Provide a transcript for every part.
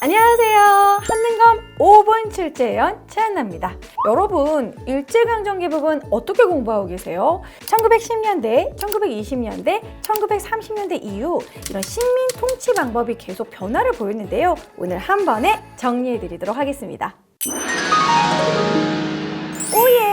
안녕하세요. 한능검 5분 출제위원 최한나입니다. 여러분, 일제강점기 부분 어떻게 공부하고 계세요? 1910년대, 1920년대, 1930년대 이후 이런 식민 통치 방법이 계속 변화를 보였는데요. 오늘 한 번에 정리해드리도록 하겠습니다. 오예!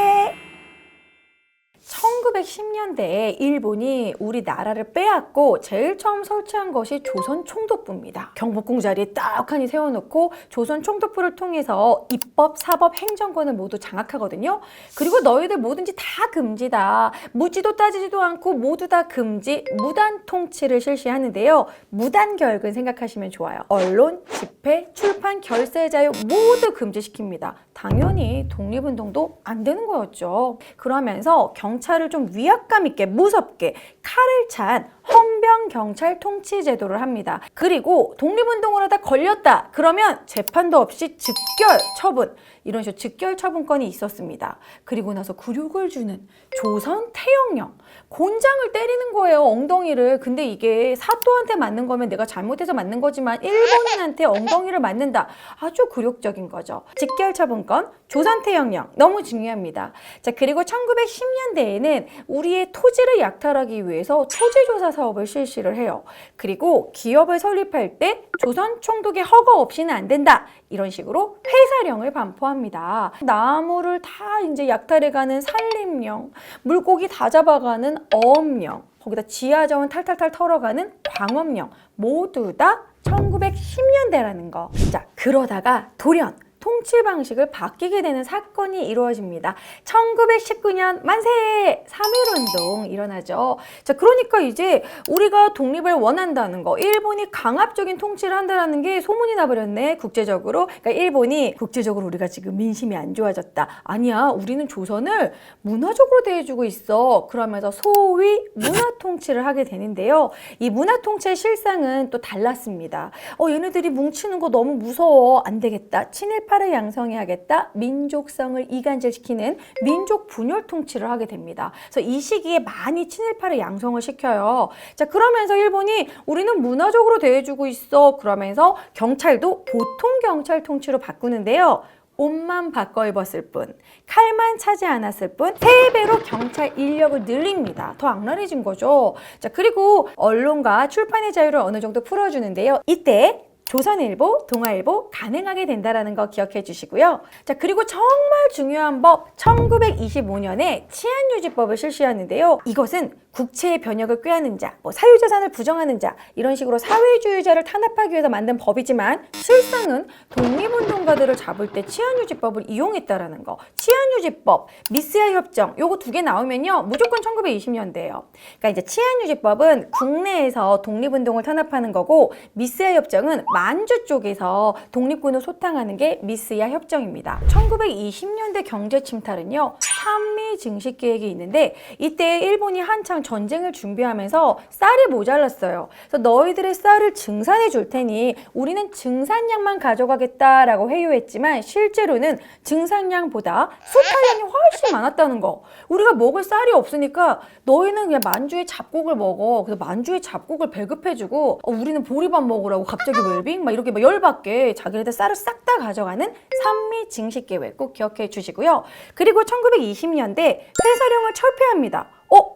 1910년대에 일본이 우리나라를 빼앗고 제일 처음 설치한 것이 조선 총독부입니다. 경복궁 자리에 딱하니 세워놓고 조선 총독부를 통해서 입법, 사법, 행정권을 모두 장악하거든요. 그리고 너희들 뭐든지 다 금지다. 묻지도 따지지도 않고 모두 다 금지, 무단 통치를 실시하는데요. 무단결근 생각하시면 좋아요. 언론, 집회, 출판, 결세 자유 모두 금지시킵니다. 당연히 독립운동도 안 되는 거였죠. 그러면서 경찰을 좀 위압감 있게 무섭게 칼을 찬 헌병경찰 통치 제도를 합니다. 그리고 독립운동을 하다 걸렸다 그러면 재판도 없이 즉결 처분, 이런 식으로 즉결 처분권이 있었습니다. 그리고 나서 굴욕을 주는 조선 태형령, 곤장을 때리는 거예요, 엉덩이를. 근데 이게 사또한테 맞는 거면 내가 잘못해서 맞는 거지만 일본인한테 엉덩이를 맞는다, 아주 굴욕적인 거죠. 즉결 처분권, 조선 태형령 너무 중요합니다. 자, 그리고 1910년대에는 우리의 토지를 약탈하기 위해서 토지조사 사업을 실시를 해요. 그리고 기업을 설립할 때 조선 총독의 허가 없이는 안 된다, 이런 식으로 회사령을 반포합니다. 나무를 다 이제 약탈해가는 산림령, 물고기 다 잡아가는 어업령, 거기다 지하자원 탈탈탈 털어가는 광업령, 모두 다 1910년대라는 거. 자, 그러다가 돌연 통치 방식을 바뀌게 되는 사건이 이루어집니다. 1919년 만세! 3.1운동 일어나죠. 자, 그러니까 이제 우리가 독립을 원한다는 거, 일본이 강압적인 통치를 한다는 게 소문이 나버렸네, 국제적으로. 그러니까 일본이 국제적으로 우리가 지금 민심이 안 좋아졌다. 아니야, 우리는 조선을 문화적으로 대해주고 있어. 그러면서 소위 문화 통치를 하게 되는데요. 이 문화 통치의 실상은 또 달랐습니다. 얘네들이 뭉치는 거 너무 무서워. 안 되겠다. 친일파를 양성해야겠다. 민족성을 이간질시키는 민족 분열 통치를 하게 됩니다. 그래서 이 시기에 많이 친일파를 양성을 시켜요. 자, 그러면서 일본이 우리는 문화적으로 대해주고 있어. 그러면서 경찰도 보통 경찰 통치로 바꾸는데요. 옷만 바꿔 입었을 뿐, 칼만 차지 않았을 뿐 3배로 경찰 인력을 늘립니다. 더 악랄해진 거죠. 자, 그리고 언론과 출판의 자유를 어느 정도 풀어주는데요. 이때 조선일보, 동아일보 가능하게 된다는 거 기억해 주시고요. 자, 그리고 정말 중요한 법, 1925년에 치안유지법을 실시하는데요. 이것은 국채의 변역을 꾀하는 자, 사유재산을 부정하는 자, 이런 식으로 사회주의자를 탄압하기 위해서 만든 법이지만 실상은 독립운동가들을 잡을 때 치안유지법을 이용했다라는 거. 치안유지법, 미스야 협정, 요거 2개 나오면요, 무조건 1920년대예요. 그러니까 이제 치안유지법은 국내에서 독립운동을 탄압하는 거고, 미스야 협정은 만주 쪽에서 독립군을 소탕하는 게 미스야 협정입니다. 1920년대 경제 침탈은요, 한미 증식 계획이 있는데 이때 일본이 한창 전쟁을 준비하면서 쌀이 모자랐어요. 그래서 너희들의 쌀을 증산해 줄 테니 우리는 증산량만 가져가겠다라고 회유했지만 실제로는 증산량보다 수탈량이 훨씬 많았다는 거. 우리가 먹을 쌀이 없으니까 너희는 그냥 만주의 잡곡을 먹어. 그래서 만주의 잡곡을 배급해주고 우리는 보리밥 먹으라고 갑자기 웰빙? 막 이렇게 막 열받게 자기네들 쌀을 싹 다 가져가는 산미 증식 계획 꼭 기억해 주시고요. 그리고 1920년대 회사령을 철폐합니다.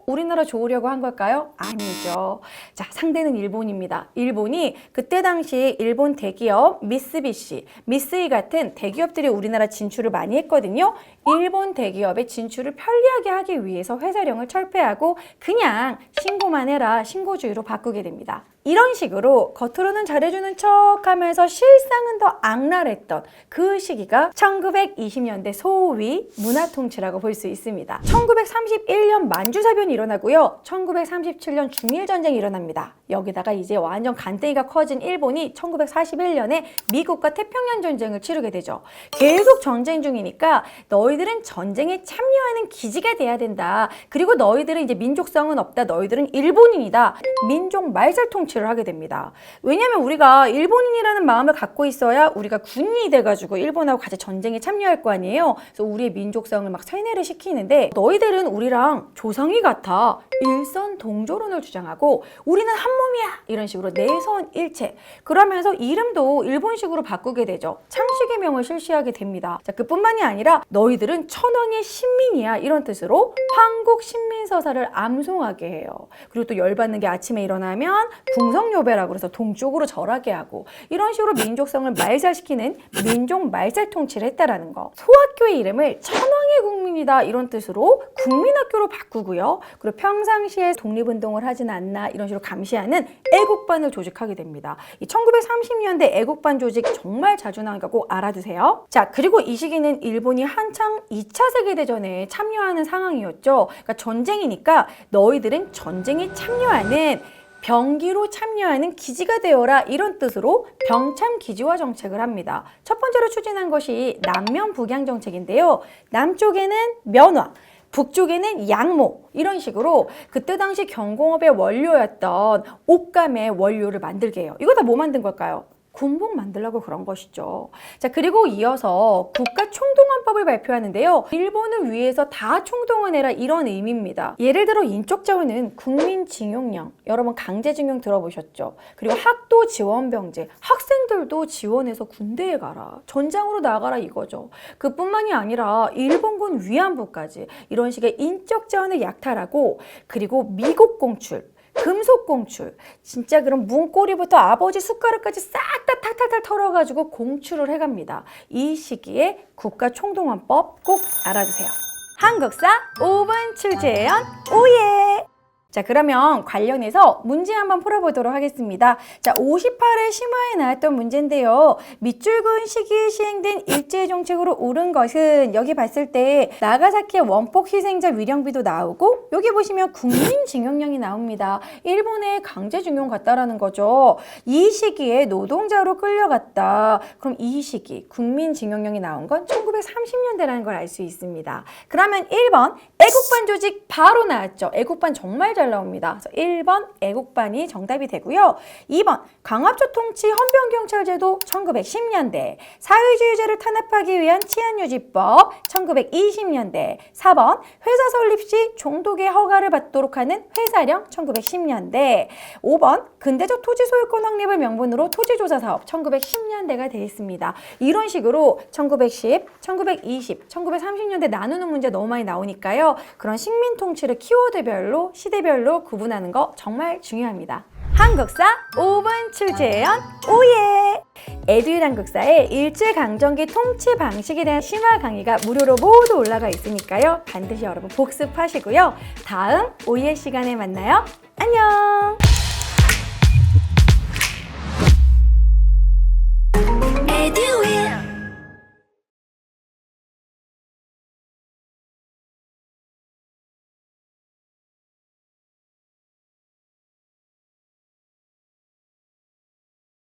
우리나라 좋으려고 한 걸까요? 아니죠. 자, 상대는 일본입니다. 일본이 그때 당시 일본 대기업 미쓰비시, 미쓰이 같은 대기업들이 우리나라 진출을 많이 했거든요. 일본 대기업의 진출을 편리하게 하기 위해서 회사령을 철폐하고 그냥 신고만 해라, 신고주의로 바꾸게 됩니다. 이런 식으로 겉으로는 잘해주는 척 하면서 실상은 더 악랄했던 그 시기가 1920년대 소위 문화통치라고 볼 수 있습니다. 1931년 만주사변이 일어나고요. 1937년 중일전쟁이 일어납니다. 여기다가 이제 완전 간땡이가 커진 일본이 1941년에 미국과 태평양 전쟁을 치르게 되죠. 계속 전쟁 중이니까 너희들은 전쟁에 참여하는 기지가 돼야 된다. 그리고 너희들은 이제 민족성은 없다. 너희들은 일본인이다. 민족 말살 통치 통치를 하게 됩니다. 왜냐하면 우리가 일본인이라는 마음을 갖고 있어야 우리가 군인이 돼가지고 일본하고 같이 전쟁에 참여할 거 아니에요. 그래서 우리의 민족성을 막 세뇌를 시키는데 너희들은 우리랑 조상이 같아 일선 동조론을 주장하고 우리는 한 몸이야 이런 식으로 내선일체 그러면서 이름도 일본식으로 바꾸게 되죠. 창씨의 명을 실시하게 됩니다. 자, 그뿐만이 아니라 너희들은 천황의 신민이야 이런 뜻으로 황국 신민서사를 암송하게 해요. 그리고 또 열받는 게 아침에 일어나면 궁성요배라고 해서 동쪽으로 절하게 하고 이런 식으로 민족성을 말살시키는 민족 말살 통치를 했다라는 거. 소학교의 이름을 천황의 국민이다 이런 뜻으로 국민학교로 바꾸고요. 그리고 평상시에 독립운동을 하진 않나 이런 식으로 감시하는 애국반을 조직하게 됩니다. 이 1930년대 애국반 조직 정말 자주 나오니까 꼭 알아두세요. 자, 그리고 이 시기는 일본이 한창 2차 세계대전에 참여하는 상황이었죠. 그러니까 전쟁이니까 너희들은 전쟁에 참여하는 병기로 참여하는 기지가 되어라 이런 뜻으로 병참 기지화 정책을 합니다. 첫 번째로 추진한 것이 남면 북양 정책인데요. 남쪽에는 면화, 북쪽에는 양모 이런 식으로 그때 당시 경공업의 원료였던 옷감의 원료를 만들게 해요. 이거 다 뭐 만든 걸까요? 군복 만들려고 그런 것이죠. 자, 그리고 이어서 국가총동원법을 발표하는데요. 일본을 위해서 다 총동원해라 이런 의미입니다. 예를 들어 인적자원은 국민징용령, 여러분 강제징용 들어보셨죠? 그리고 학도 지원병제, 학생들도 지원해서 군대에 가라, 전장으로 나가라 이거죠. 그뿐만이 아니라 일본군 위안부까지 이런 식의 인적자원을 약탈하고 그리고 미국 공출, 금속 공출, 진짜 그런 문고리부터 아버지 숟가락까지 싹 다 탈탈탈 털어가지고 공출을 해갑니다. 이 시기에 국가총동원법 꼭 알아두세요. 한국사 5분 출제연 오예! 자, 그러면 관련해서 문제 한번 풀어보도록 하겠습니다. 자, 58회 심화에 나왔던 문제인데요. 밑줄 시기에 시행된 일제정책으로 옳은 것은 여기 봤을 때 나가사키의 원폭 희생자 위령비도 나오고 여기 보시면 국민징용령이 나옵니다. 일본의 강제징용 같다라는 거죠. 이 시기에 노동자로 끌려갔다. 그럼 이 시기 국민징용령이 나온 건 1930년대라는 걸 알 수 있습니다. 그러면 1번 애국반 조직 바로 나왔죠. 애국반 정말 잘 나옵니다. 그래서 1번 애국반이 정답이 되고요. 2번 강압적 통치 헌병경찰제도 1910년대, 사회주의제를 탄압하기 위한 치안유지법 1920년대, 4번 회사 설립 시 종독의 허가를 받도록 하는 회사령 1910년대, 5번 근대적 토지 소유권 확립을 명분으로 토지조사 사업 1910년대가 되어 있습니다. 이런 식으로 1910, 1920, 1930년대 나누는 문제 너무 많이 나오니까요. 그런 식민 통치를 키워드별로 시대별로 구분하는 거 정말 중요합니다. 한국사 5분 출제연 오예! 에듀윌 한국사의 일제강점기 통치 방식에 대한 심화 강의가 무료로 모두 올라가 있으니까요. 반드시 여러분 복습하시고요. 다음 오예 시간에 만나요. 안녕!